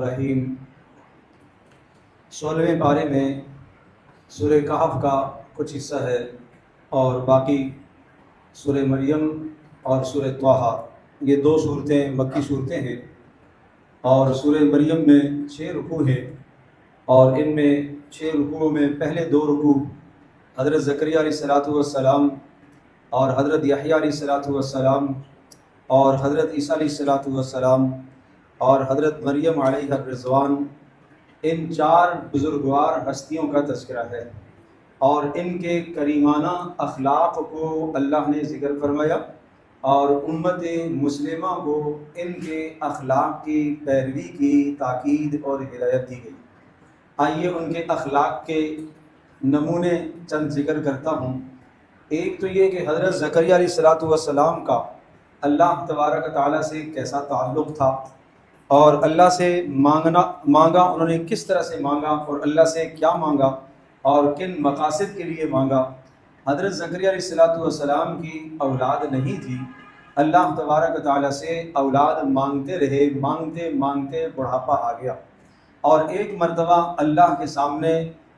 رحیم 16ویں پارے میں سورہ کہف کا کچھ حصہ ہے اور باقی سورہ مریم اور سورہ طٰہٰ، یہ دو صورتیں مکی صورتیں ہیں، اور سورہ مریم میں 6 رکوع ہیں، اور ان میں 6 رکوعوں میں پہلے 2 رکوع حضرت زکریا علیہ السلام اور حضرت یحییٰ علیہ السلام اور حضرت عیسیٰ علیہ السلام اور حضرت مریم علیہ الرضوان، ان 4 بزرگوار ہستیوں کا تذکرہ ہے، اور ان کے کریمانہ اخلاق کو اللہ نے ذکر فرمایا اور امت مسلمہ کو ان کے اخلاق کی پیروی کی تاکید اور ہدایت دی گئی۔ آئیے ان کے اخلاق کے نمونے چند ذکر کرتا ہوں۔ ایک تو یہ کہ حضرت زکریا علیہ السلام کا اللہ تبارک تعالیٰ سے کیسا تعلق تھا، اور اللہ سے مانگا انہوں نے کس طرح سے مانگا اور اللہ سے کیا مانگا اور کن مقاصد کے لیے مانگا۔ حضرت زکریا علیہ السلام کی اولاد نہیں تھی، اللہ تبارک تعالیٰ سے اولاد مانگتے رہے، مانگتے مانگتے بڑھاپا آ گیا، اور ایک مرتبہ اللہ کے سامنے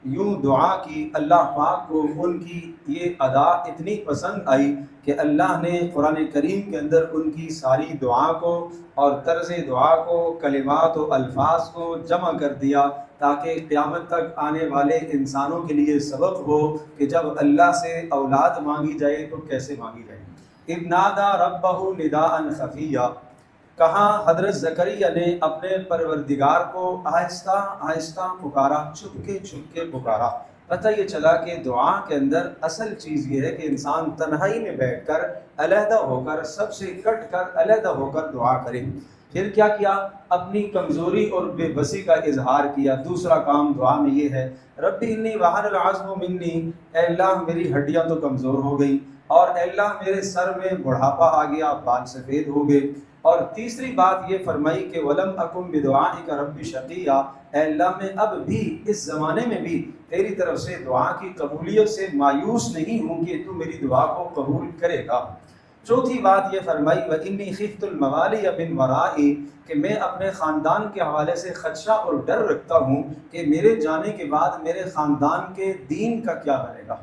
یوں دعا کی۔ اللہ پاک کو ان کی یہ ادا اتنی پسند آئی کہ اللہ نے قرآن کریم کے اندر ان کی ساری دعا کو اور طرز دعا کو، کلمات و الفاظ کو جمع کر دیا، تاکہ قیامت تک آنے والے انسانوں کے لیے سبق ہو کہ جب اللہ سے اولاد مانگی جائے تو کیسے مانگی جائے۔ اذ نادى ربہ نداء خفیا، کہاں حضرت زکریا نے اپنے پروردگار کو آہستہ آہستہ پکارا، چھپ کے پکارا۔ پتہ یہ چلا کہ دعا کے اندر اصل چیز یہ ہے کہ انسان تنہائی میں بیٹھ کر علیحدہ ہو کر، سب سے کٹ کر علیحدہ ہو کر دعا کرے۔ پھر کیا کیا؟ اپنی کمزوری اور بے بسی کا اظہار کیا۔ دوسرا کام دعا میں یہ ہے، ربی انی وہن العظم منی، اے اللہ میری ہڈیاں تو کمزور ہو گئی، اور اے اللہ میرے سر میں بڑھاپا آ گیا، بال سفید ہو گئے۔ اور تیسری بات یہ فرمائی کہ ولم اکن بدعائک رب شقیا، اے اللہ میں اب بھی اس زمانے میں بھی تیری طرف سے دعا کی قبولیت سے مایوس نہیں ہوں کہ تو میری دعا کو قبول کرے گا۔ چوتھی بات یہ فرمائی وَإِنِّي خِفْتُ الْمَوَالِيَ مِنْ وَرَائِي، کہ میں اپنے خاندان کے حوالے سے خدشہ اور ڈر رکھتا ہوں کہ میرے جانے کے بعد میرے خاندان کے دین کا کیا بنے گا،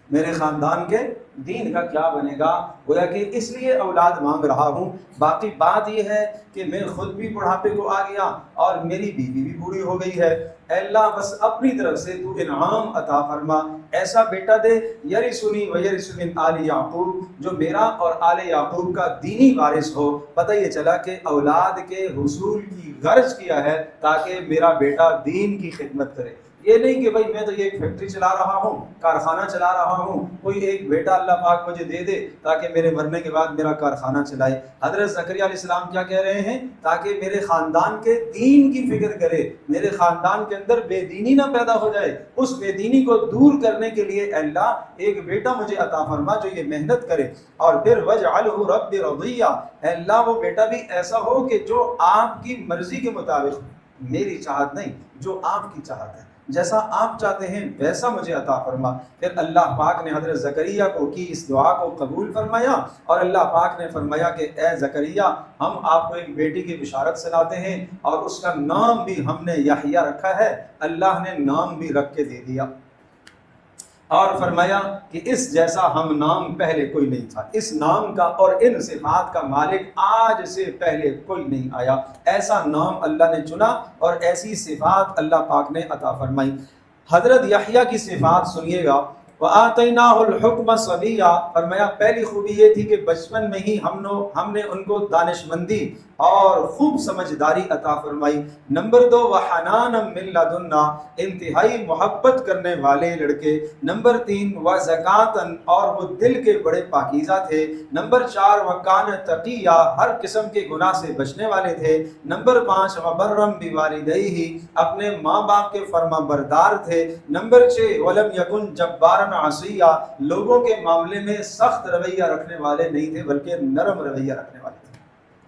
میرے خاندان کے دین کا کیا بنے گا، گویا کہ اس لیے اولاد مانگ رہا ہوں۔ باقی بات یہ ہے کہ میں خود بھی بڑھاپے کو آ گیا اور میری بیوی بھی بوڑھی ہو گئی ہے، اے اللہ بس اپنی طرف سے تو انعام عطا فرما، ایسا بیٹا دے یرثنی ویرث من آل یعقوب، جو میرا اور آل یعقوب کا دینی وارث ہو۔ پتہ یہ چلا کہ اولاد کے حصول کی غرض کیا ہے، تاکہ میرا بیٹا دین کی خدمت کرے۔ یہ نہیں کہ بھائی میں تو یہ ایک فیکٹری چلا رہا ہوں، کارخانہ چلا رہا ہوں، کوئی ایک بیٹا اللہ پاک مجھے دے دے تاکہ میرے مرنے کے بعد میرا کارخانہ چلائے۔ حضرت زکریا علیہ السلام کیا کہہ رہے ہیں؟ تاکہ میرے خاندان کے دین کی فکر کرے، میرے خاندان کے اندر بے دینی نہ پیدا ہو جائے، اس بے دینی کو دور کرنے کے لیے اے اللہ ایک بیٹا مجھے عطا فرما جو یہ محنت کرے۔ اور پھر وجعلہ رب رضیہ، اے اللہ وہ بیٹا بھی ایسا ہو کہ جو آپ کی مرضی کے مطابق، میری چاہت نہیں، جو آپ کی چاہت ہے، جیسا آپ چاہتے ہیں ویسا مجھے عطا فرما۔ پھر اللہ پاک نے حضرت زکریا کو کی اس دعا کو قبول فرمایا، اور اللہ پاک نے فرمایا کہ اے زکریا ہم آپ کو ایک بیٹی کی بشارت سناتے ہیں، اور اس کا نام بھی ہم نے یحییٰ رکھا ہے۔ اللہ نے نام بھی رکھ کے دے دیا، اور فرمایا کہ اس جیسا ہم نام پہلے کوئی نہیں تھا، اس نام کا اور ان صفات کا مالک آج سے پہلے کوئی نہیں آیا۔ ایسا نام اللہ نے چنا اور ایسی صفات اللہ پاک نے عطا فرمائی۔ حضرت یحییٰ کی صفات سنیے گا، وَآتَيْنَاهُ الْحُكْمَ صَبِيًّا، فرمایا پہلی خوبی یہ تھی کہ بچپن میں ہی ہم نے ان کو دانش مندی اور خوب سمجھداری عطا فرمائی۔ نمبر 2 وَحَنَانًا مِن لَدُنَّا، انتہائی محبت کرنے والے لڑکے۔ نمبر 3 وَزَكَاةً، اور وہ دل کے بڑے پاکیزہ تھے۔ نمبر 4 وَكَانَ تَقِيًّا، ہر قسم کے گناہ سے بچنے والے تھے۔ نمبر 5 وَبَرًّا بِوَالِدَيْهِ، اپنے ماں باپ کے فرما بردار تھے۔ نمبر 6 وَلَمْ يَكُنْ جَبَّارًا عَصِيًّا، لوگوں کے معاملے میں سخت رویہ رکھنے والے نہیں تھے بلکہ نرم رویہ رکھنے والے تھے۔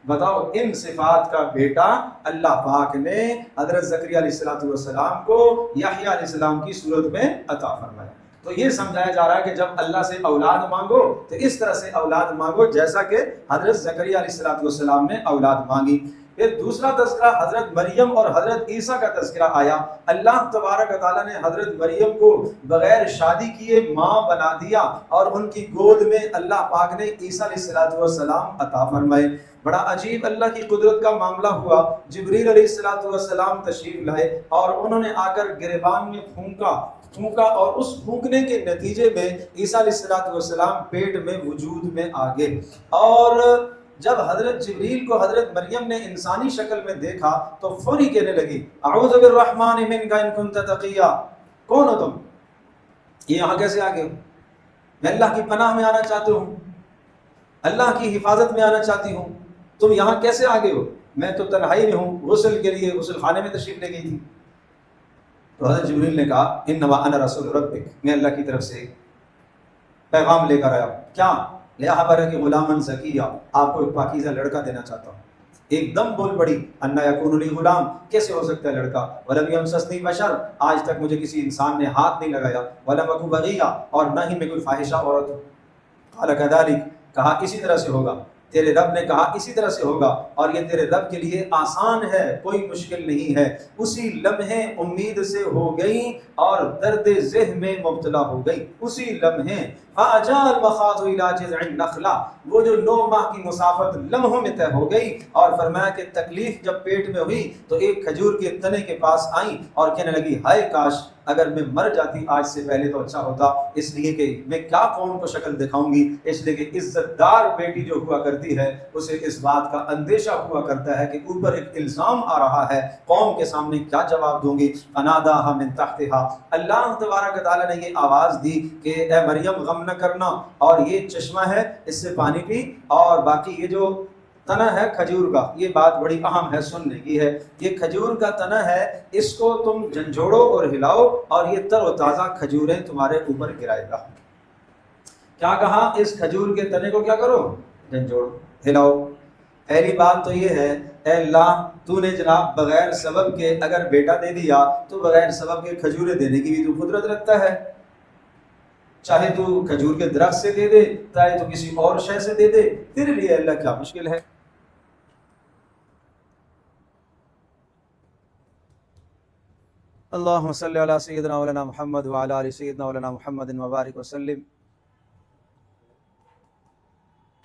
بتاؤ، ان صفات کا بیٹا اللہ پاک نے حضرت زکریا علیہ السلام کو یحییٰ علیہ السلام کی صورت میں عطا فرمایا۔ تو یہ سمجھایا جا رہا ہے کہ جب اللہ سے اولاد مانگو تو اس طرح سے اولاد مانگو جیسا کہ حضرت زکریا علیہ السلام نے اولاد مانگی۔ پھر دوسرا تذکرہ حضرت مریم اور حضرت عیسیٰ کا تذکرہ آیا۔ اللہ تبارک و تعالیٰ نے حضرت مریم کو بغیر شادی کیے ماں بنا دیا اور ان کی گود میں اللہ پاک نے عیسیٰ علیہ السلام عطا فرمائے۔ بڑا عجیب اللہ کی قدرت کا معاملہ ہوا۔ جبریل علیہ السلام تشریف لائے اور انہوں نے آ کر گریبان میں پھونکا اور اس پھونکنے کے نتیجے میں عیسیٰ علیہ السلام پیٹ میں وجود میں آ گئے۔ اور جب حضرت جبریل کو حضرت مریم نے انسانی شکل میں دیکھا تو فوری کہنے لگی اعوذ بالرحمن منک ان کنت تقیا، کون ہو تم؟ یہ یہاں کیسے آ گئے ہو؟ میں اللہ کی پناہ میں آنا چاہتی ہوں، اللہ کی حفاظت میں آنا چاہتی ہوں، تم یہاں کیسے آ گئے ہو؟ میں تو تنہائی میں ہوں، غسل کے لیے غسل خانے میں تشریف لے گئی تھی۔ تو حضرت جبریل نے کہا انما انا رسول ربک، میں اللہ کی طرف سے پیغام لے کر آیا ہوں۔ کیا؟ لِأَحْبَرَكِ غُلَامًا زَكِيًّا، آپ کو ایک پاکیزہ لڑکا دینا چاہتا ہوں۔ ایک دم بول پڑی اَنَّا يَكُونُ لِي غلام، کیسے ہو سکتا ہے لڑکا؟ وَلَمْ يَمْسَسْنِي بَشَرٌ، آج تک مجھے کسی انسان نے ہاتھ نہیں لگایا، وَلَمْ أَكُ بَغِيًّا، اور نہ ہی میں کوئی فاحشہ عورت ہوں۔ قَالَ كَذَلِكَ، کہا اسی طرح سے ہوگا، تیرے رب نے کہا اسی طرح سے ہوگا، اور یہ تیرے رب کے لیے آسان ہے، کوئی مشکل نہیں ہے۔ اسی لمحے امید سے ہو گئی اور درد ذہن میں مبتلا ہو گئی، اسی لمحے فَأَجَاءَ الْمَخَاضُ إِلَىٰ جِذْعِ النَّخْلَةِ، وہ جو 9 ماہ کی مسافت لمحوں میں طے ہو گئی، اور فرمایا کہ تکلیف جب پیٹ میں ہوئی تو ایک کھجور کے تنے کے پاس آئیں اور کہنے لگی ہائے کاش اگر میں مر جاتی آج سے پہلے تو اچھا ہوتا، اس لیے کہ میں کیا قوم کو شکل دکھاؤں گی، اس لیے کہ عزت دار بیٹی جو ہوا کرتی ہے اسے اس بات کا اندیشہ ہوا کرتا ہے کہ اوپر ایک الزام آ رہا ہے، قوم کے سامنے کیا جواب دوں گی۔ فناداها من تحتها، اللہ تبارک تعالیٰ نے یہ آواز دی کہ اے مریم غم نہ کرنا، اور یہ چشمہ ہے اس سے پانی پی، اور باقی یہ جو تنا ہے کھجور کا، یہ بات بڑی اہم ہے سننے کی ہے، یہ کھجور کا تنا ہے، اس کو تم جھنجھوڑو اور ہلاؤ اور یہ تر و تازہ کھجوریں تمہارے اوپر گرائے گا۔ کیا کہا؟ اس کھجور کے تنے کو کیا کرو؟ جھنجھوڑو، ہلاؤ۔ پہلی بات تو یہ ہے اے اللہ تو نے جناب بغیر سبب کے اگر بیٹا دے دیا تو بغیر سبب کے کھجوریں دینے کی بھی تو قدرت رکھتا ہے، چاہے تو کھجور کے درخت سے دے دے، چاہے تو کسی اور شے سے دے دے، تیرے لیے اللہ کیا مشکل ہے۔ اللہم صلی علی سیدنا مولانا محمد وعلی آل سیدنا مولانا محمد وبارک وسلم۔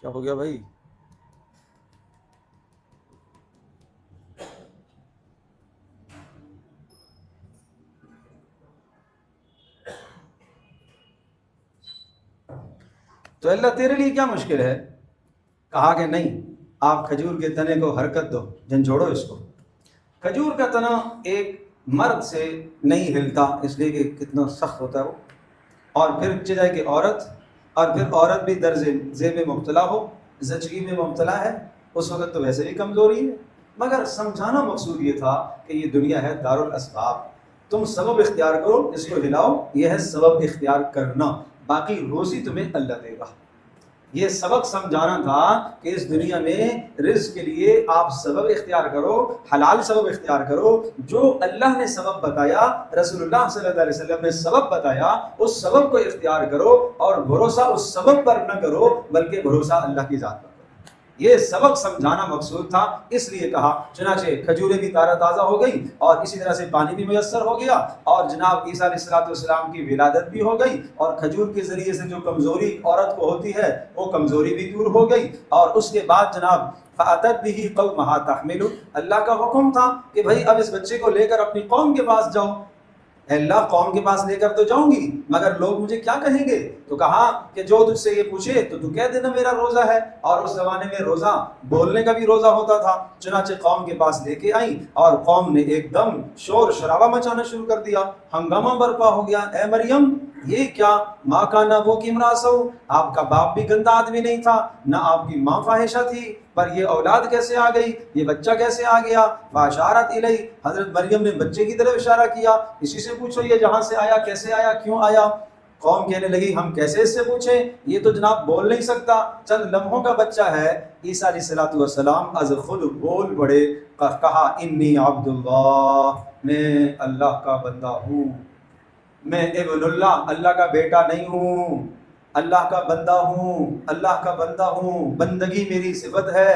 کیا ہو گیا بھائی؟ تو اللہ تیرے لیے کیا مشکل ہے؟ کہا کہ نہیں، آپ کھجور کے تنے کو حرکت دو، جھنجھوڑو اس کو۔ کھجور کا تنا ایک مرد سے نہیں ہلتا، اس لیے کہ کتنا سخت ہوتا ہے وہ، اور پھر چاہے کہ عورت، اور پھر عورت بھی درد ذیل میں مبتلا ہو، زچگی میں مبتلا ہے، اس وقت تو ویسے بھی کمزوری ہے۔ مگر سمجھانا مقصود یہ تھا کہ یہ دنیا ہے دار الاسباب، تم سبب اختیار کرو، اس کو ہلاؤ، یہ ہے سبب اختیار کرنا، باقی روزی تمہیں اللہ دے گا۔ یہ سبق سمجھانا تھا کہ اس دنیا میں رزق کے لیے آپ سبب اختیار کرو، حلال سبب اختیار کرو، جو اللہ نے سبب بتایا، رسول اللہ صلی اللہ علیہ وسلم نے سبب بتایا، اس سبب کو اختیار کرو، اور بھروسہ اس سبب پر نہ کرو بلکہ بھروسہ اللہ کی ذات پر کرو۔ یہ سبق سمجھانا مقصود تھا، اس لیے کہا۔ چنانچہ کھجوریں بھی تازہ ہو گئی، اور اسی طرح سے پانی بھی میسر ہو گیا، اور جناب عیسیٰ علیہ السلام کی ولادت بھی ہو گئی، اور کھجور کے ذریعے سے جو کمزوری عورت کو ہوتی ہے وہ کمزوری بھی دور ہو گئی۔ اور اس کے بعد جناب فَأَتَتْ بِهِ قَوْمَهَا تَحْمِلُ، اللہ کا حکم تھا کہ بھائی اب اس بچے کو لے کر اپنی قوم کے پاس جاؤ۔ اے اللہ قوم کے پاس لے کر تو جاؤں گی، مگر لوگ مجھے کیا کہیں گے؟ تو کہا کہ جو تجھ سے یہ پوچھے تو کہہ دینا میرا روزہ ہے، اور اس زمانے میں روزہ بولنے کا بھی روزہ ہوتا تھا۔ چنانچہ قوم کے پاس لے کے آئیں، اور قوم نے ایک دم شور شرابہ مچانا شروع کر دیا، ہنگامہ برپا ہو گیا۔ اے مریم یہ کیا؟ ماں کا نہ وہ کی امراسو، آپ کا باپ بھی گندا آدمی نہیں تھا، نہ آپ کی ماں فاحشہ تھی، پر یہ اولاد کیسے آ گئی، یہ بچہ کیسے آ گیا؟ فاشارت الیہ، حضرت مریم نے بچے کی طرف اشارہ کیا، اسی سے پوچھو یہ جہاں سے آیا، کیسے آیا، کیوں آیا؟ قوم کہنے لگی ہم کیسے اس سے پوچھیں، یہ تو جناب بول نہیں سکتا، چند لمحوں کا بچہ ہے۔ عیسیٰ علیہ السلام از خود بول پڑے، کہا انی عبد اللہ، میں اللہ کا بندہ ہوں، میں ابن اللہ، اللہ کا بیٹا نہیں ہوں، اللہ کا بندہ ہوں، اللہ کا بندہ ہوں، بندگی میری صفت ہے۔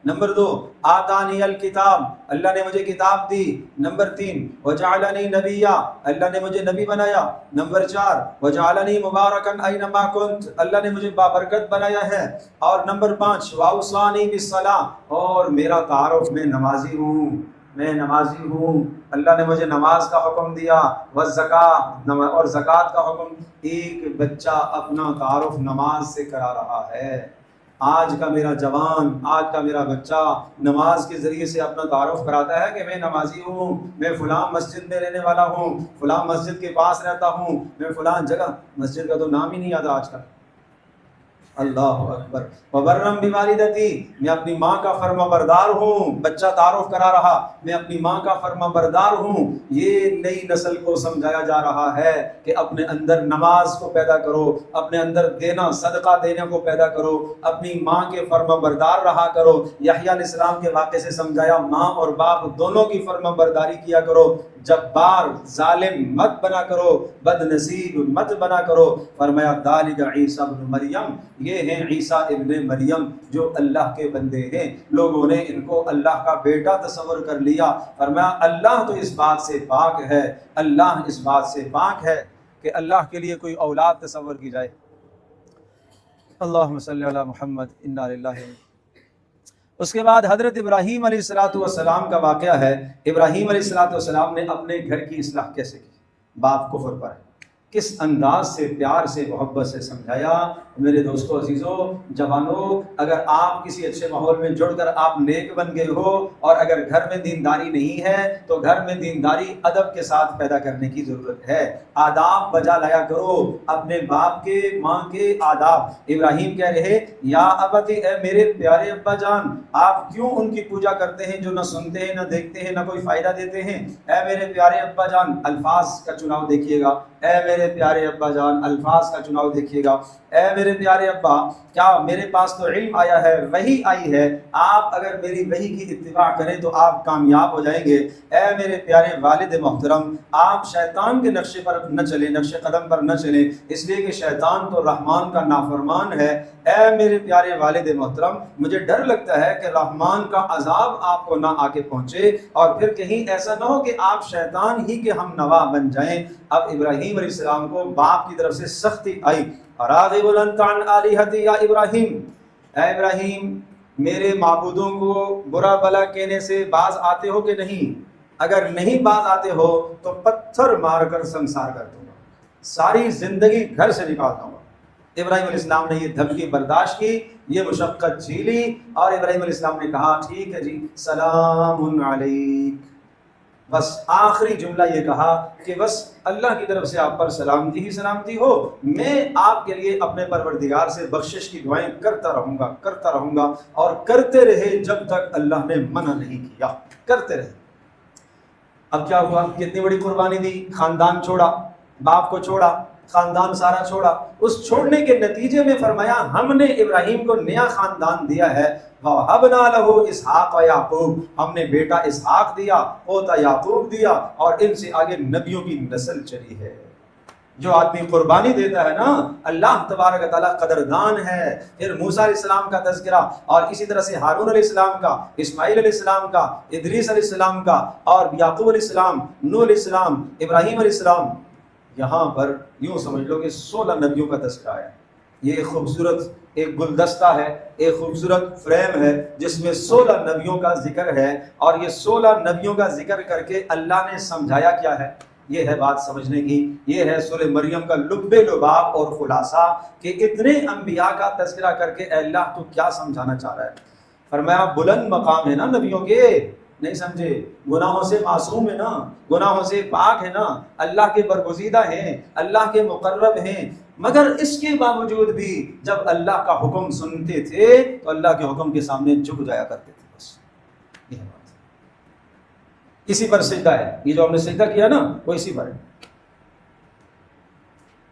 نمبر 2 آتانی الکتاب، اللہ نے مجھے کتاب دی۔ نمبر 3 وجعلنی نبیا، اللہ نے مجھے نبی بنایا۔ نمبر 4 وجعلنی مبارکا اینما کنت، اللہ نے مجھے بابرکت بنایا ہے۔ اور نمبر 5 واوصانی بالصلاۃ، اور میرا تعارف میں نمازی ہوں، میں نمازی ہوں، اللہ نے مجھے نماز کا حکم دیا، والزکاۃ، اور زکوٰۃ کا حکم۔ ایک بچہ اپنا تعارف نماز سے کرا رہا ہے۔ آج کا میرا جوان، آج کا میرا بچہ نماز کے ذریعے سے اپنا تعارف کراتا ہے کہ میں نمازی ہوں، میں فلاں مسجد میں رہنے والا ہوں، فلاں مسجد کے پاس رہتا ہوں، میں فلاں جگہ۔ مسجد کا تو نام ہی نہیں آتا آج کل۔ اللہ اکبر۔ وبرم بوالدتی، میں اپنی ماں کا فرما بردار ہوں۔ بچہ تعارف کرا رہا، میں اپنی ماں کا فرما بردار ہوں۔ یہ نئی نسل کو سمجھایا جا رہا ہے کہ اپنے اندر نماز کو پیدا کرو، اپنے اندر دینا، صدقہ دینے کو پیدا کرو، اپنی ماں کے فرما بردار رہا کرو۔ یحییٰ علیہ السلام کے واقعے سے سمجھایا ماں اور باپ دونوں کی فرما برداری کیا کرو، جبار ظالم مت بنا کرو، بد نصیب مت بنا کرو۔ فرمایا ذالک عیسیٰ ابن مریم، یہ ہیں عیسیٰ ابن مریم جو اللہ کے بندے ہیں۔ لوگوں نے ان کو اللہ کا بیٹا تصور کر لیا۔ فرمایا اللہ تو اس بات سے پاک ہے، اللہ اس بات سے پاک ہے کہ اللہ کے لیے کوئی اولاد تصور کی جائے۔ اللہم صلی علی محمد انا للہ۔ اس کے بعد حضرت ابراہیم علیہ السلام کا واقعہ ہے۔ ابراہیم علیہ السلام نے اپنے گھر کی اصلاح کیسے کی؟ باپ کفر پر ہے، کس انداز سے پیار سے محبت سے سمجھایا۔ میرے دوستو عزیزو جوانو، اگر آپ کسی اچھے ماحول میں جڑ کر آپ نیک بن گئے ہو، اور اگر گھر میں دینداری نہیں ہے تو گھر میں دینداری ادب کے ساتھ پیدا کرنے کی ضرورت ہے۔ آداب بجا لایا کرو، اپنے باپ کے ماں کے آداب۔ ابراہیم کہہ رہے یا ابتی، اے میرے پیارے ابا جان، آپ کیوں ان کی پوجا کرتے ہیں جو نہ سنتے ہیں نہ دیکھتے ہیں نہ کوئی فائدہ دیتے ہیں؟ اے میرے پیارے ابا جان، الفاظ کا چناؤ دیکھیے گا۔ اے میرے پیارے ابا جان، الفاظ کا چناؤ دیکھیے گا۔ اے میرے پیارے ابا، کیا میرے پاس تو علم آیا ہے، وحی آئی ہے، آپ اگر میری وحی کی اتباع کریں تو آپ کامیاب ہو جائیں گے۔ اے میرے پیارے والد محترم، آپ شیطان کے نقشے پر نہ چلیں، نقش قدم پر نہ چلیں، اس لیے کہ شیطان تو رحمان کا نافرمان ہے۔ اے میرے پیارے والد محترم، مجھے ڈر لگتا ہے کہ رحمان کا عذاب آپ کو نہ آ کے پہنچے، اور پھر کہیں ایسا نہ ہو کہ آپ شیطان ہی کے ہم نوا بن جائیں۔ اب ابراہیم علیہ السلام کو باپ کی طرف سے سختی آئی۔ راغب انت عن آلہتی یا ابراہیم، اے ابراہیم، میرے معبودوں کو برا بلا کہنے سے باز آتے ہو کہ نہیں؟ اگر نہیں باز آتے ہو تو پتھر مار کر سنسار کر دوں گا، ساری زندگی گھر سے نکال دوں گا۔ ابراہیم علیہ السلام نے یہ دھمکی برداشت کی، یہ مشقت جھیلی، اور ابراہیم علیہ السلام نے کہا ٹھیک ہے جی، سلام علیک۔ بس آخری جملہ یہ کہا کہ بس اللہ کی طرف سے آپ پر سلامتی ہی سلامتی ہو، میں آپ کے لیے اپنے پروردگار سے بخشش کی دعائیں کرتا رہوں گا، اور کرتے رہے جب تک اللہ نے منع نہیں کیا، کرتے رہے۔ اب کیا ہوا؟ کتنی بڑی قربانی دی، خاندان چھوڑا، باپ کو چھوڑا، خاندان سارا چھوڑا۔ اس چھوڑنے کے نتیجے میں فرمایا ہم نے ابراہیم کو نیا خاندان دیا ہے، وَوَهَبْنَا لَهُ إِسْحَاقَ وَيَعْقُوبَ، ہم نے بیٹا اسحاق دیا، پوتا یعقوب دیا، اور ان سے آگے نبیوں کی نسل چلی ہے۔ جو آدمی قربانی دیتا ہے نا، اللہ تبارک تعالیٰ قدردان ہے۔ پھر موسیٰ علیہ السلام کا تذکرہ، اور اسی طرح سے ہارون علیہ السلام کا، اسماعیل علیہ السلام کا، ادریس علیہ السلام کا، اور یعقوب علیہ السلام، نوح علیہ السلام، ابراہیم علیہ السلام۔ یہاں پر یوں سمجھ لو کہ 16 نبیوں کا تذکرہ ہے۔ یہ ایک خوبصورت ایک گلدستہ ہے، ایک خوبصورت فریم ہے جس میں 16 نبیوں کا ذکر ہے، اور یہ 16 نبیوں کا ذکر کر کے اللہ نے سمجھایا کیا ہے؟ یہ ہے بات سمجھنے کی، یہ ہے سورہ مریم کا لب لباب اور خلاصہ کہ اتنے انبیاء کا تذکرہ کر کے اے اللہ تو کیا سمجھانا چاہ رہا ہے؟ فرمایا بلند مقام ہے نا نبیوں کے، نہیں سمجھے؟ گناہوں سے معصوم ہے نا، گناہوں سے پاک ہے نا، اللہ کے برگزیدہ ہیں، اللہ کے مقرب ہیں، مگر اس کے باوجود بھی جب اللہ کا حکم سنتے تھے تو اللہ کے حکم کے سامنے جھک جایا کرتے تھے۔ بس یہ بات اسی پر سجدہ ہے، یہ جو ہم نے سجدہ کیا نا وہ اسی پر ہے۔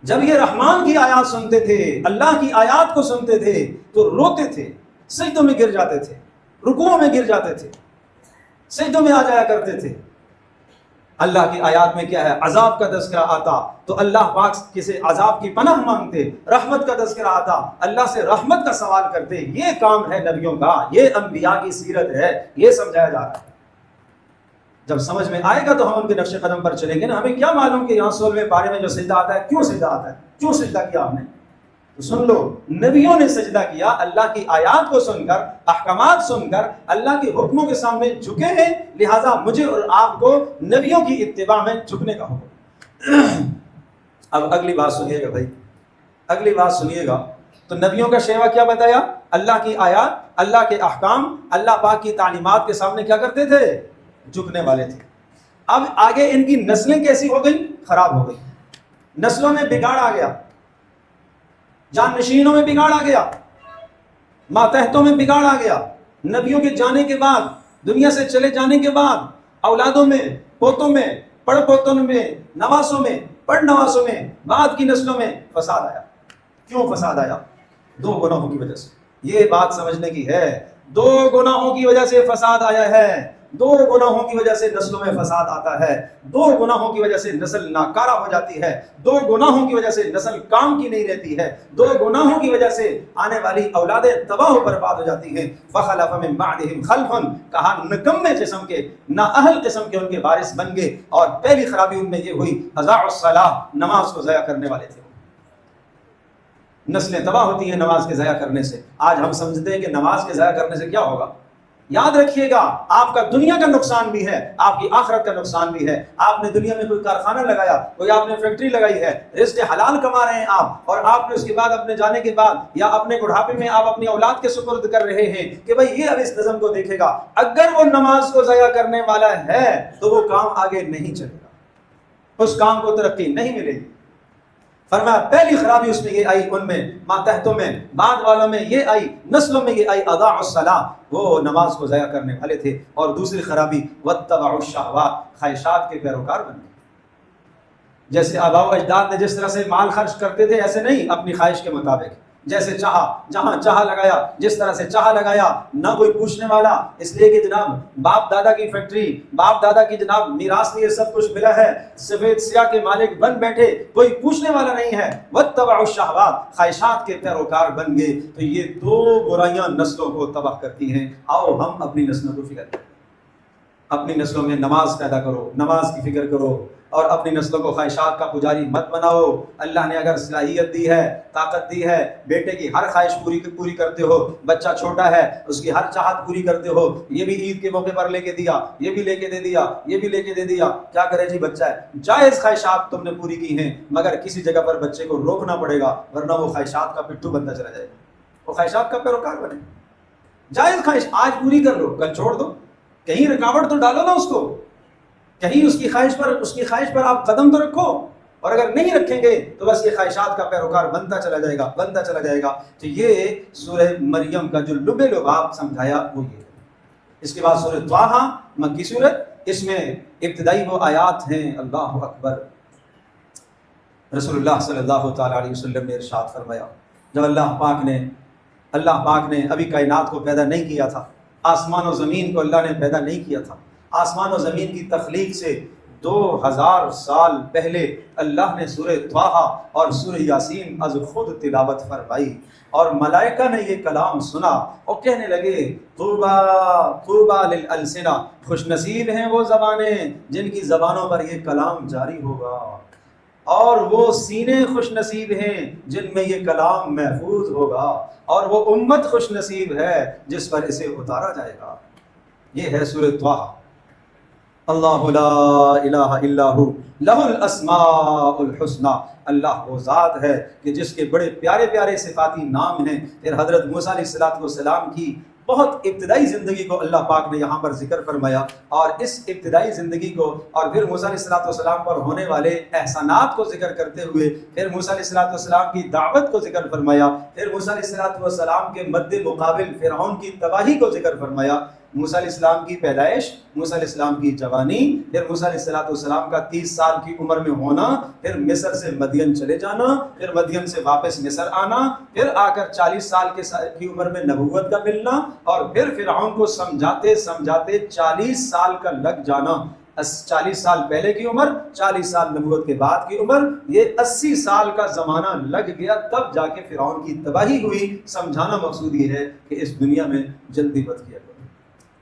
جب یہ رحمان کی آیات سنتے تھے، اللہ کی آیات کو سنتے تھے تو روتے تھے، سجدوں میں گر جاتے تھے، رکوعوں میں گر جاتے تھے، سجدوں میں آ جایا کرتے تھے۔ اللہ کی آیات میں کیا ہے؟ عذاب کا تذکرہ آتا تو اللہ پاک کسی عذاب کی پناہ مانگتے، رحمت کا تذکرہ آتا اللہ سے رحمت کا سوال کرتے۔ یہ کام ہے نبیوں کا، یہ انبیاء کی سیرت ہے، یہ سمجھایا جا رہا ہے۔ جب سمجھ میں آئے گا تو ہم ان کے نقش قدم پر چلیں گے نا۔ ہمیں کیا معلوم کہ یہاں 16ویں پارے میں جو سجدہ آتا ہے کیوں سجدہ آتا ہے، کیوں سجدہ کیا ہم نے؟ تو سن لو، نبیوں نے سجدہ کیا، اللہ کی آیات کو سن کر، احکامات سن کر اللہ کے حکموں کے سامنے جھکے ہیں، لہٰذا مجھے اور آپ کو نبیوں کی اتباع میں جھکنے کا حکم۔ اب اگلی بات سنیے گا بھائی، اگلی بات سنیے گا۔ تو نبیوں کا شیوا کیا بتایا؟ اللہ کی آیات، اللہ کے احکام، اللہ پاک کی تعلیمات کے سامنے کیا کرتے تھے؟ جھکنے والے تھے۔ اب آگے ان کی نسلیں کیسی ہو گئی؟ خراب ہو گئی، نسلوں میں بگاڑ آ گیا، جانشینوں میں بگاڑ آ گیا، ماتحتوں میں بگاڑ آ گیا۔ نبیوں کے جانے کے بعد، دنیا سے چلے جانے کے بعد، اولادوں میں، پوتوں میں، پڑ پوتوں میں، نواسوں میں، پڑ نواسوں میں، بعد کی نسلوں میں فساد آیا۔ کیوں فساد آیا؟ دو گناہوں کی وجہ سے۔ یہ بات سمجھنے کی ہے، دو گناہوں کی وجہ سے فساد آیا ہے، دو گناہوں کی وجہ سے نسلوں میں فساد آتا ہے، دو گناہوں کی وجہ سے نسل ناکارہ ہو جاتی ہے، دو گناہوں کی وجہ سے نسل کام کی نہیں رہتی ہے، دو گناہوں کی وجہ سے آنے والی اولادیں تباہ و برباد ہو جاتی ہیں۔ فخلف من بعدہم خلف، کہا نکمے قسم کے، نااہل قسم کے ان کے وارث بن گئے، اور پہلی خرابی ان میں یہ ہوئی اضاعوا الصلاۃ، نماز کو ضائع کرنے والے تھے۔ نسلیں تباہ ہوتی ہیں نماز کے ضائع کرنے سے۔ آج ہم سمجھتے ہیں کہ نماز کے ضائع کرنے سے کیا ہوگا؟ یاد رکھیے گا، آپ کا دنیا کا نقصان بھی ہے، آپ کی آخرت کا نقصان بھی ہے۔ آپ نے دنیا میں کوئی کارخانہ لگایا، کوئی آپ نے فیکٹری لگائی ہے، رزق حلال کما رہے ہیں آپ، اور آپ نے اس کے بعد اپنے جانے کے بعد یا اپنے بڑھاپے میں آپ اپنی اولاد کے سپرد کر رہے ہیں کہ بھائی یہ اب اس نظم کو دیکھے گا۔ اگر وہ نماز کو ضائع کرنے والا ہے تو وہ کام آگے نہیں چلے گا، اس کام کو ترقی نہیں ملے گی۔ فرمایا پہلی خرابی اس میں یہ آئی، ان میں ماتحتوں میں، بعد والوں میں یہ آئی، نسلوں میں یہ آئی، اضاعوا الصلاۃ، وہ نماز کو ضائع کرنے والے تھے۔ اور دوسری خرابی واتبعوا الشہوات، خواہشات کے پیروکار بن گئے۔ جیسے آباء و اجداد نے جس طرح سے مال خرچ کرتے تھے، ایسے نہیں، اپنی خواہش کے مطابق، جیسے چاہا، جہاں چاہا لگایا، جس طرح سے چاہا لگایا، نہ کوئی پوچھنے والا، اس لیے کہ جناب باپ دادا کی فیکٹری، باپ دادا کی جناب میراث میں یہ سب کچھ ملا ہے، سفید سیاہ کے مالک بن بیٹھے، کوئی پوچھنے والا نہیں ہے۔ واتبعوا الشہوات، خواہشات کے پیروکار بن گئے۔ تو یہ دو برائیاں نسلوں کو تباہ کرتی ہیں۔ آؤ ہم اپنی نسلوں کو فکر کریں، اپنی نسلوں میں نماز پیدا کرو، نماز کی فکر کرو، اور اپنی نسلوں کو خواہشات کا پجاری مت بناؤ۔ اللہ نے اگر صلاحیت دی ہے، طاقت دی ہے، بیٹے کی ہر خواہش پوری کرتے ہو، بچہ چھوٹا ہے اس کی ہر چاہت پوری کرتے ہو، یہ بھی عید کے موقع پر لے کے دیا، یہ بھی لے کے دے دیا، یہ بھی لے کے دے دیا، کیا کرے جی بچہ ہے۔ جائز خواہشات تم نے پوری کی ہیں، مگر کسی جگہ پر بچے کو روکنا پڑے گا، ورنہ وہ خواہشات کا پٹھو بنتا چلا جائے گا، وہ خواہشات کا پیروکار بنے۔ جائز خواہش آج پوری کر لو، کل چھوڑ دو، کہیں رکاوٹ تو ڈالو نا اس کو، کہیں اس کی خواہش پر آپ قدم تو رکھو، اور اگر نہیں رکھیں گے تو بس یہ خواہشات کا پیروکار بنتا چلا جائے گا، بنتا چلا جائے گا۔ تو یہ سورہ مریم کا جو لب لباب سمجھایا وہ یہ ہے۔ اس کے بعد سورہ طٰہٰ، مکی سورت، اس میں ابتدائی وہ آیات ہیں، اللہ اکبر، رسول اللہ صلی اللہ تعالیٰ علیہ وسلم نے ارشاد فرمایا، جب اللہ پاک نے ابھی کائنات کو پیدا نہیں کیا تھا، آسمان و زمین کو اللہ نے پیدا نہیں کیا تھا، آسمان و زمین کی تخلیق سے 2000 سال پہلے اللہ نے سورہ طٰہٰ اور سورہ یاسین از خود تلاوت فرمائی، اور ملائکہ نے یہ کلام سنا اور کہنے لگے طوبیٰ طوبیٰ للألسنہ، خوش نصیب ہیں وہ زبانیں جن کی زبانوں پر یہ کلام جاری ہوگا، اور وہ سینے خوش نصیب ہیں جن میں یہ کلام محفوظ ہوگا، اور وہ امت خوش نصیب ہے جس پر اسے اتارا جائے گا۔ یہ ہے سورہ طٰہٰ۔ اللہ لا الہ الا ہو لہ الاسماء الحسنی، اللہ وہ ذات ہے کہ جس کے بڑے پیارے پیارے صفاتی نام ہیں۔ پھر حضرت موسیٰ علیہ السلام کی بہت ابتدائی زندگی کو اللہ پاک نے یہاں پر ذکر فرمایا، اور اس ابتدائی زندگی کو اور پھر موسیٰ علیہ السلام پر ہونے والے احسانات کو ذکر کرتے ہوئے پھر موسیٰ علیہ السلام کی دعوت کو ذکر فرمایا، پھر موسیٰ علیہ السلام کے مد مقابل فرعون کی تباہی کو ذکر فرمایا، موسیٰ علیہ السلام کی پیدائش، موسیٰ علیہ السلام کی جوانی، پھر موسیٰ علیہ السلام کا 30 سال کی عمر میں ہونا، پھر مصر سے مدین چلے جانا، پھر مدین سے واپس مصر آنا، پھر آ کر 40 سال کی عمر میں نبوت کا ملنا، اور پھر فرعون کو سمجھاتے 40 سال کا لگ جانا۔ 40 سال پہلے کی عمر، 40 سال نبوت کے بعد کی عمر، یہ 80 سال کا زمانہ لگ گیا، تب جا کے فرعون کی تباہی ہوئی۔ سمجھانا مقصود یہ ہے کہ اس دنیا میں جلدی مت کیا کرو،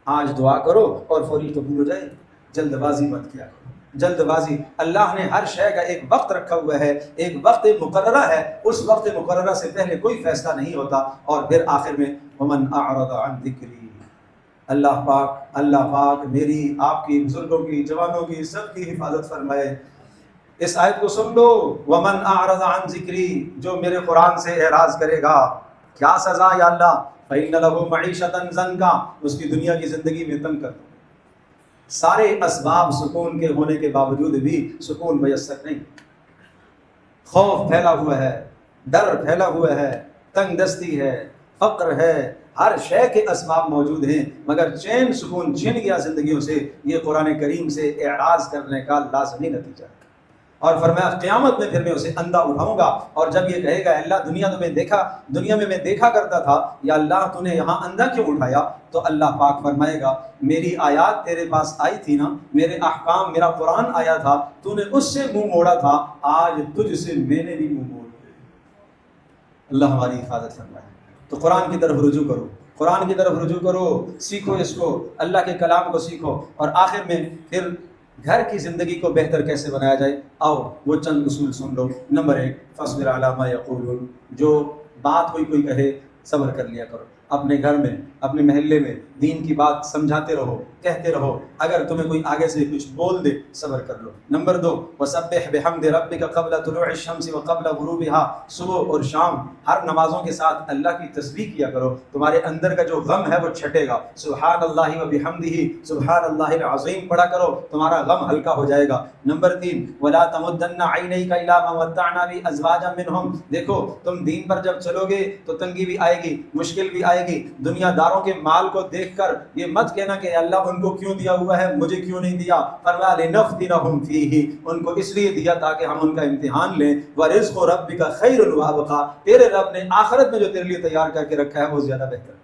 آج دعا کرو اور فوری قبول ہو جائے، جلد بازی مت کیا کرو۔ جلد بازی، اللہ نے ہر شے کا ایک وقت رکھا ہوا ہے، ایک وقت مقررہ ہے، اس وقت مقررہ سے پہلے کوئی فیصلہ نہیں ہوتا۔ اور پھر آخر میں ومن اعرض عن ذکری، اللہ پاک میری، آپ کی، بزرگوں کی، جوانوں کی، سب کی حفاظت فرمائے۔ اس آیت کو سن لو، ومن اعرض عن ذکری، جو میرے قرآن سے اعراض کرے گا، کیا سزا یا اللہ؟ فإن له معیشۃ ضنکا، اس کی دنیا کی زندگی میں تنگ کر دو۔ سارے اسباب سکون کے ہونے کے باوجود بھی سکون میسر نہیں، خوف پھیلا ہوا ہے، ڈر پھیلا ہوا ہے، تنگ دستی ہے، فقر ہے، ہر شے کے اسباب موجود ہیں، مگر چین سکون چھن گیا زندگیوں سے۔ یہ قرآن کریم سے اعراض کرنے کا لازمی نتیجہ ہے۔ اور فرمایا قیامت میں پھر میں اسے اندھا اٹھاؤں گا، اور جب یہ کہے گا اللہ دنیا میں میں دیکھا کرتا تھا، یا اللہ تو نے یہاں اندھا کیوں اٹھایا؟ تو اللہ پاک فرمائے گا میری آیات تیرے پاس آئی تھی نا، میرے احکام، میرا قرآن آیا تھا، تو نے اس سے منہ موڑا تھا، آج تجھ سے میں نے بھی منہ موڑ لیا۔ اللہ ہماری حفاظت فرمائے۔ تو قرآن کی طرف رجوع کرو، قرآن کی طرف رجوع کرو، سیکھو اس کو، اللہ کے کلام کو سیکھو۔ اور آخر میں پھر گھر کی زندگی کو بہتر کیسے بنایا جائے، آؤ وہ چند اصول سن لو۔ نمبر 1، فاصبر علی ما یقولون، جو بات کوئی کہے صبر کر لیا کرو۔ اپنے گھر میں، اپنے محلے میں دین کی بات سمجھاتے رہو، کہتے رہو، اگر تمہیں کوئی آگے سے کچھ بول دے صبر کر لو۔ نمبر 2، وسبح بحمد ربک قبل طلوع الشمس وقبل غروبها، صبح اور شام ہر نمازوں کے ساتھ اللہ کی تسبیح کیا کرو، تمہارے اندر کا جو غم ہے وہ چھٹے گا۔ سبحان اللہ وبحمدہ، سبحان اللہ العظیم پڑھا کرو، تمہارا غم ہلکا ہو جائے گا۔ نمبر 3، ولا تمدن عینیک الی ما متعنا به ازواجا منهم، دیکھو تم دین پر جب چلو گے تو تنگی بھی آئے گی، مشکل بھی آئے گی۔ دنیا داروں کے مال کو دیکھ کر یہ مت کہنا کہ اللہ ان کو کیوں دیا ہوا ہے، مجھے کیوں نہیں دیا۔ فرمایا لنفتنہم فیہ، ان کو اس لیے دیا تاکہ ہم ان کا امتحان لیں۔ ورزق ربک خیر وابقا، تیرے رب نے آخرت میں جو تیرے لیے تیار کر کے رکھا ہے وہ زیادہ بہتر ہے،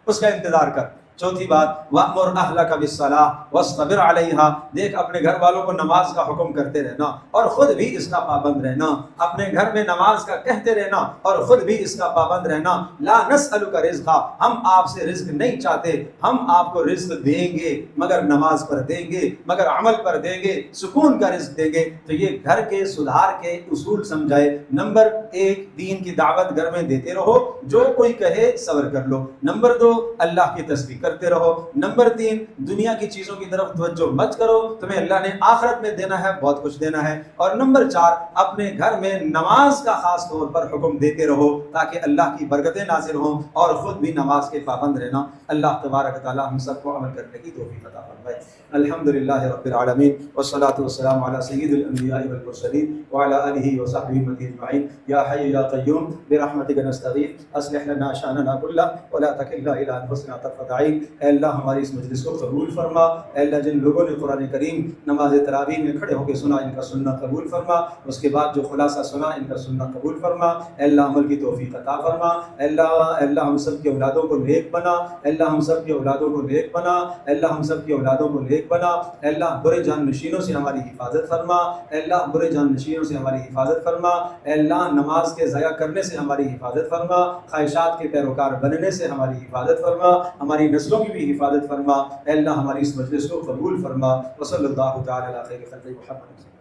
اس کا انتظار کر۔ چوتھی بات، وَأْمُرْ أَهْلَكَ بِالصَّلَاةِ وَاصْطَبِرْ عَلَيْهَا، دیکھ اپنے گھر والوں کو نماز کا حکم کرتے رہنا اور خود بھی اس کا پابند رہنا، اپنے گھر میں نماز کا کہتے رہنا اور خود بھی اس کا پابند رہنا۔ لا نسألك رزقا، ہم آپ سے رزق نہیں چاہتے، ہم آپ کو رزق دیں گے مگر نماز پر دیں گے، مگر عمل پر دیں گے، سکون کا رزق دیں گے۔ تو یہ گھر کے سدھار کے اصول سمجھائے۔ نمبر 1، دین کی دعوت گھر میں دیتے رہو، جو کوئی کہے صبر کر لو۔ نمبر 2، اللہ کی تسبیح کرتے رہو۔ نمبر 3، دنیا کی چیزوں کی طرف توجہ مت کرو، تمہیں اللہ نے آخرت میں دینا ہے، بہت کچھ دینا ہے۔ اور نمبر 4، اپنے گھر میں نماز کا خاص طور پر حکم دیتے رہو تاکہ اللہ کی برکتیں نازل ہوں اور خود بھی نماز کے پابند رہنا۔ اللہ تبارک تعالی ہم سب کو عمل کرنے کی توفیق عطا فرمائے۔ الحمدللہ رب العالمین، والصلاة والسلام علی سید الانبیاء والمرسلین وعلی آلہ وصحبہ اجمعین۔ یا حی یا قیوم برحمتک نستغیث، اصلح لنا شأننا کلہ ولا تکلنا الی انفسنا طرفۃ عین۔ اے اللہ ہماری اس مجلس کو قبول فرما، اے اللہ جن لوگوں نے قرآن کریم نماز تراویح میں کھڑے ہو کے سنا ان کا سننا قبول فرما، اس کے بعد جو خلاصہ سنا ان کا سننا قبول فرما، اے اللہ عمل کی توفیق عطا فرما۔ اے اللہ ہم سب کی اولادوں کو نیک بنا، اے اللہ ہم سب کی اولادوں کو نیک بنا، اے اللہ ہم سب کی اولادوں کو نیک بنا۔ اے اللہ برے جان نشینوں سے ہماری حفاظت فرما، اے اللہ برے جان نشینوں سے ہماری حفاظت فرما۔ اے اللہ نماز کے ضائع کرنے سے ہماری حفاظت فرما، خواہشات کے پیروکار بننے سے ہماری حفاظت فرما، ہماری نسلوں کی بھی حفاظت فرما۔ اے اللہ ہماری اس مجلس کو قبول فرما۔ وصلی اللہ تعالی علی خیر خلق محمد۔